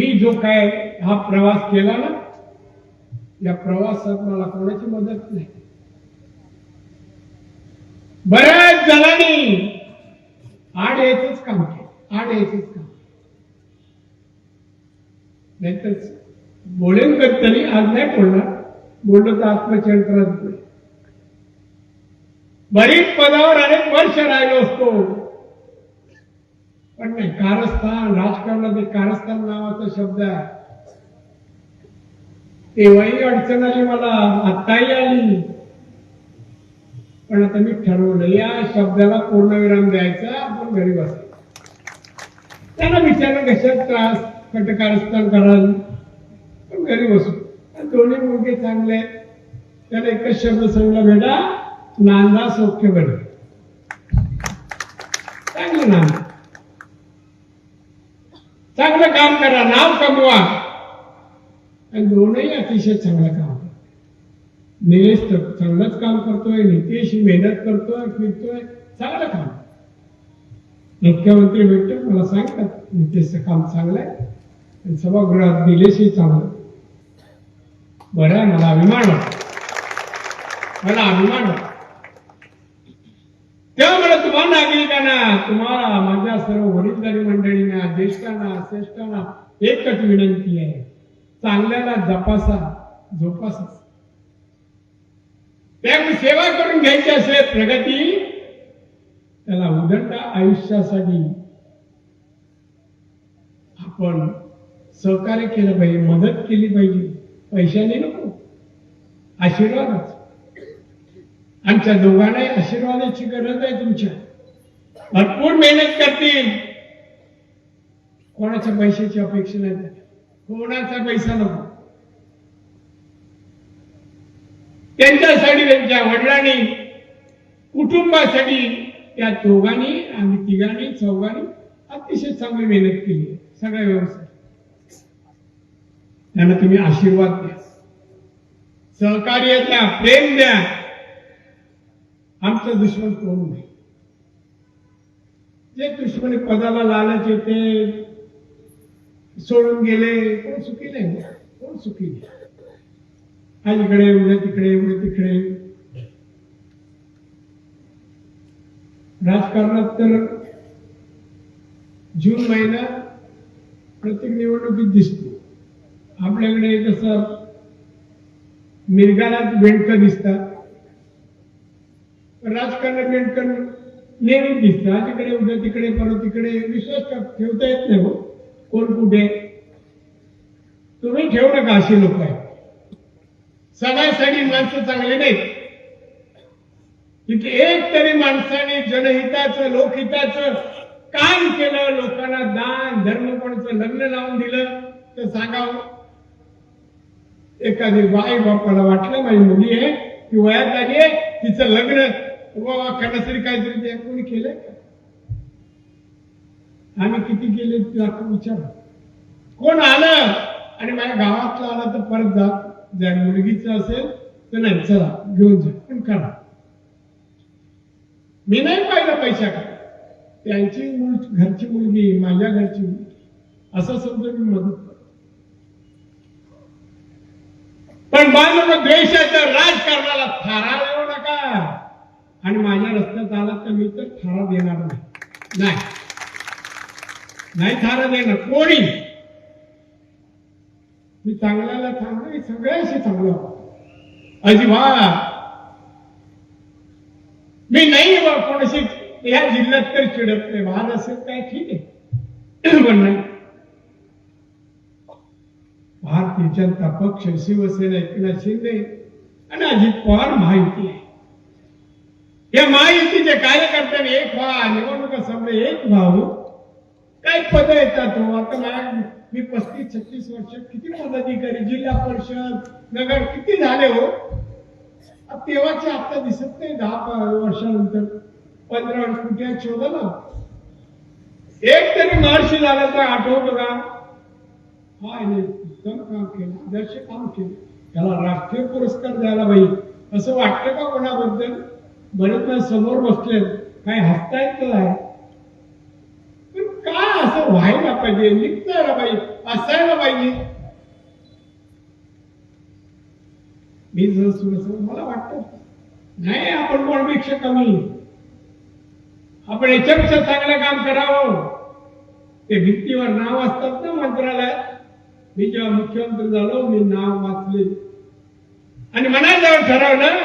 मी जो काय हा प्रवास केला ना, या प्रवासात मला कोणाची मदत नाही. बऱ्याच जणांनी आड यायचंच काम केलं, आड यायचंच काम. नाहीतर बोलेन तरी आज नाही बोलणार, बोललो तर आत्मचरित्रात बोल. बरीच पदावर अनेक वर्ष राहिलो असतो, पण नाही. कारस्थान, राजकारणात एक कारस्थान नावाचा शब्द आहे. तेव्हाही अडचण आली मला, आत्ताही आली, पण आता मी ठरवलं या शब्दाला पूर्णविराम द्यायचा. आपण घरी बसायचं. त्यांना विचारलं कशात त्रास, कारस्थान कराल, पण घरी बसू. दोन्ही मुलगे चांगले आहेत. त्याला एकच शब्द सांगला, बेटा नांदा सौख्य बरे. चांगलं नांद, चांगलं काम करा, नाव कमवा. आणि दोनही अतिशय चांगलं काम. निलेश तर चांगलंच काम करतोय, नितेश मेहनत करतोय, फिरतोय, चांगलं काम. मुख्यमंत्री भेटतो, मला सांगतात नितेशचं काम चांगलं आहे, सभागृहात निलेशही चांगलं. बरं आहे, मला अभिमान वाटतो, मला अभिमान वाटतो. तेव्हा मला तुम्हा नागरिकांना, तुम्हाला माझ्या सर्व वडीलधारी मंडळींना, ज्येष्ठांना, श्रेष्ठांना एकच विनंती आहे, चांगल्याला जपासा, जोपासा. त्यामुळे सेवा करून घ्यायची असेल प्रगती, त्याला उदंड आयुष्यासाठी आपण सहकार्य केलं पाहिजे, मदत केली पाहिजे. पैशाने नको, आशीर्वादच. आमच्या दोघांनाही आशीर्वादाची गरज आहे. तुमच्या भरपूर मेहनत करतील, कोणाच्या पैशाची अपेक्षा नाही, कोणाचा पैसा नको. त्यांच्यासाठी, त्यांच्या वडिलांनी, कुटुंबासाठी त्या दोघांनी आणि तिघांनी चौघांनी अतिशय चांगली मेहनत केली. सगळ्या व्यवसाय त्यांना तुम्ही आशीर्वाद द्या, सहकार्य द्या, प्रेम द्या. आमचं दुश्मन कोण नाही. जे दुश्मन पदाला लालच येते, सोडून गेले, कोण सुखी नाही, कोण सुखी नाही. आज इकडे, उद्या तिकडे, उद्या तिकडे. राजकारणात तर जून महिना प्रत्येक निवडणुकीत दिसतो. आपल्याकडे जसं मिरगालात बेंडकं दिसतात, राजकारणात बेंडकं नेहमी दिसतात. आज इकडे, उद्या तिकडे, परत तिकडे. विश्वास ठेवता येत नाही हो, कोण कुठे. तुम्ही ठेवू नका, अशी लोक आहेत. सगळ्यासाठी माणसं चांगले नाहीत. तिथे एक तरी माणसाने जनहिताचं, लोकहिताचं काम केलं, लोकांना दान धर्मपणाचं लग्न लावून दिलं, तर सांगावं. एखादी बाई बापाला वाटलं माझी मुली आहे, ती वयात आली आहे, तिचं लग्न करण्यासाठी काहीतरी ते कोणी केलंय का? आम्ही किती केले विचार. कोण आलं आणि माझ्या गावातला आला तर परत जात, ज्या मुलगीचं असेल तर नाही, चला घेऊन जा, पण करा. मी नाही पाहिलं पैशाकडे. त्यांची घरची मुलगी, माझ्या घरची मुलगी, असं समजा मी मदत करतो. पण बाजूला द्वेषाचं राजकारणाला थारा देऊ नका. आणि माझ्या रस्त्यात आला तर मी तर थारा देणार नाही, नाही थारा देणार कोणी. मी चांगल्याला चांगलं, सगळ्याशी चांगलं, अजिबात मी नाही कोणाशी या जिल्ह्यात तर चिडत नाही. बाहेर असेल काय ठीक आहे, पण नाही. भारतीय जनता पक्ष, शिवसेना, एकनाथ शिंदे आणि अजित पवार महायुती आहे. या महायुतीचे कार्यकर्त्यांनी एक व्हा, निवडणुका समजा एक व्हावं. काय पद येतात हो. आता मी 35-36 वर्ष किती पदाधिकारी, जिल्हा परिषद, नगर किती झाले हो. तेव्हाचे आता दिसत नाही. 10 वर्षानंतर 15 वर्ष कुठे शोधा ना. एक तरी महर्षी झाला तर आठवतो का? हा, उत्तम काम केलं, आदर्श काम केलं, त्याला राष्ट्रीय पुरस्कार द्यायला पाहिजे असं वाटतं का कोणाबद्दल? बरेच समोर बसले, काय हसता येत आहे, पण काय असं व्हायला पाहिजे, निघतायला पाहिजे, असायला पाहिजे. मी जर सुरू मला वाटतं नाही आपण कोणापेक्षा कमी, आपण याच्यापेक्षा चांगलं काम करावं. ते भित्तीवर नाव असतात ना मंत्रालयात. मी जेव्हा मुख्यमंत्री झालो मी नाव वाचले आणि मनाजवळ ठरवलं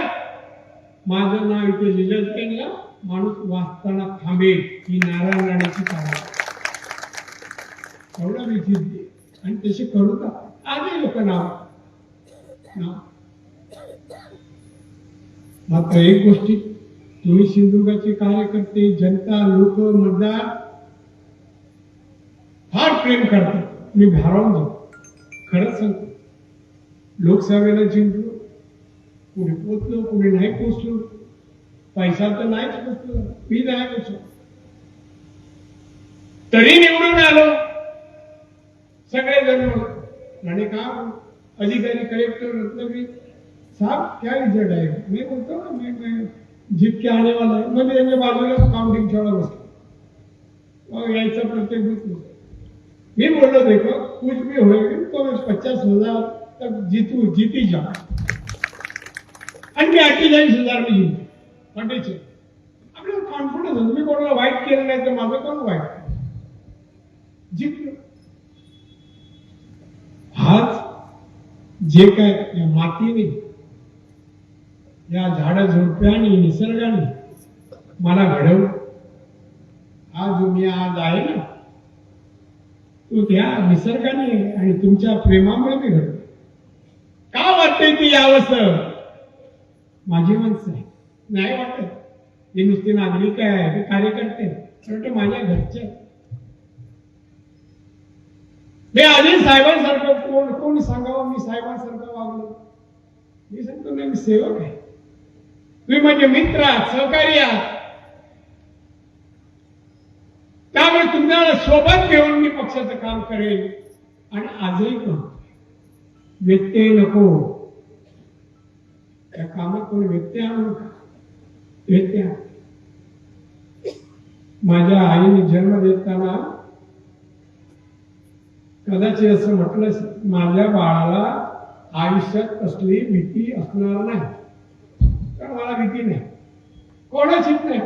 माझं नाव इथे लिहिलं जाईल ना, माणूस वाचताना थांबेल ही नारायण राणेची काळा एवढा विचित्र आणि तशी करू का आधी लोक नाव. मात्र एक गोष्टी तुम्ही सिंधुदुर्गाचे कार्यकर्ते, जनता, लोक, मतदार फार प्रेम करतात. मी भारावून जातो खरंच सांगतो. लोकसभेला जिंकलो, कुठे पोचलो कुठे नाही पोचलो, पैसा तर नाहीच पोचलो, मी नाही पोचलो, तरी निवडून आलो. सगळेजण आणि का अधिकारी कलेक्टर रत्नागिरी साहब क्या रिजल्ट आहे. मी बोलतो ना मैं जीत के आने वाला है. म्हणजे त्यांच्या बाजूला काउंटिंग ठेवला बसलो. मग यायचा प्रत्येक बूथ मी बोललो देखो कुछ भी होएगा तो मैं 50,000 तक जीती जा. आणि मी 48,000 मी जिंकलो. वाटायचे आपल्याला कॉन्फिडन्स होतो. मी कोणाला वाईट केलं नाही तर माझं कोण वाईट जिंकलो. हाच जे काय या मातीने, या झाडा झुडप्याने, निसर्गाने मला घडवलं. हा जो मी आज आहे ना तो त्या निसर्गाने आणि तुमच्या प्रेमामुळे मी घडलो. का वाटते ती यावंसं माझी माणसं आहे नाही वाटत. हे नुसते नागरिक आहे, ते कार्यकर्ते वाटतं माझ्या घरचे. मी आधी साहेबांसारखं कोण सांगावं मी साहेबांसारखं वागलो. मी सांगतो नाही मी सेवक आहे. तुम्ही म्हणजे मित्र आहात, सहकारी आहात. त्यामुळे तुम्हाला सोबत घेऊन मी पक्षाचं काम करेल. आणि आजही करतो. व्यत्यय नको. त्या कामात कोणी व्यत्यय आणू नका. व्यत्यय माझ्या आईने जन्म देताना कदाचित असं म्हटलं माझ्या बाळाला आयुष्यात कसली भीती असणार नाही. कारण मला भीती नाही कोणाचीच नाही.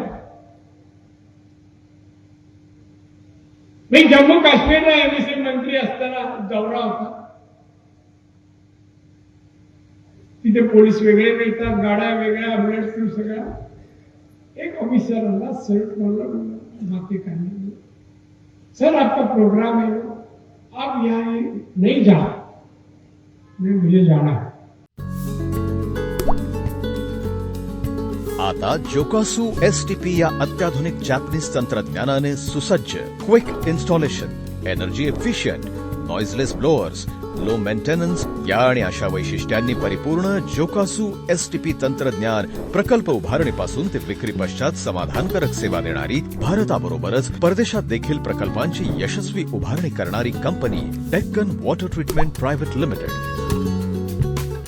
मी जम्मू काश्मीरला एमएससी मंत्री असताना दौरा होता. तिथे पोलीस वेगळे मिळतात, गाड्या वेगळ्या, बुलेट प्रूफ सगळ्या. एक ऑफिसर आला, सल्यूट मारला, बातें करने. सर आपका प्रोग्राम है, आप यहाँ नहीं जा. मुझे जाना है. आता जोकासू STP या अत्याधुनिक जॅपनीज तंत्रज्ञानाने सुसज्ज, quick installation, energy efficient, noiseless blowers, low maintenance या आणि अशा वैशिष्ट्यांनी परिपूर्ण जोकासू STP तंत्रज्ञान प्रकल्प उभारणीपासून ते विक्री पश्चात समाधानकारक सेवा देणारी, भारताबरोबरच परदेशात देखील प्रकल्पांची यशस्वी उभारणी करणारी company Deccan water treatment private limited.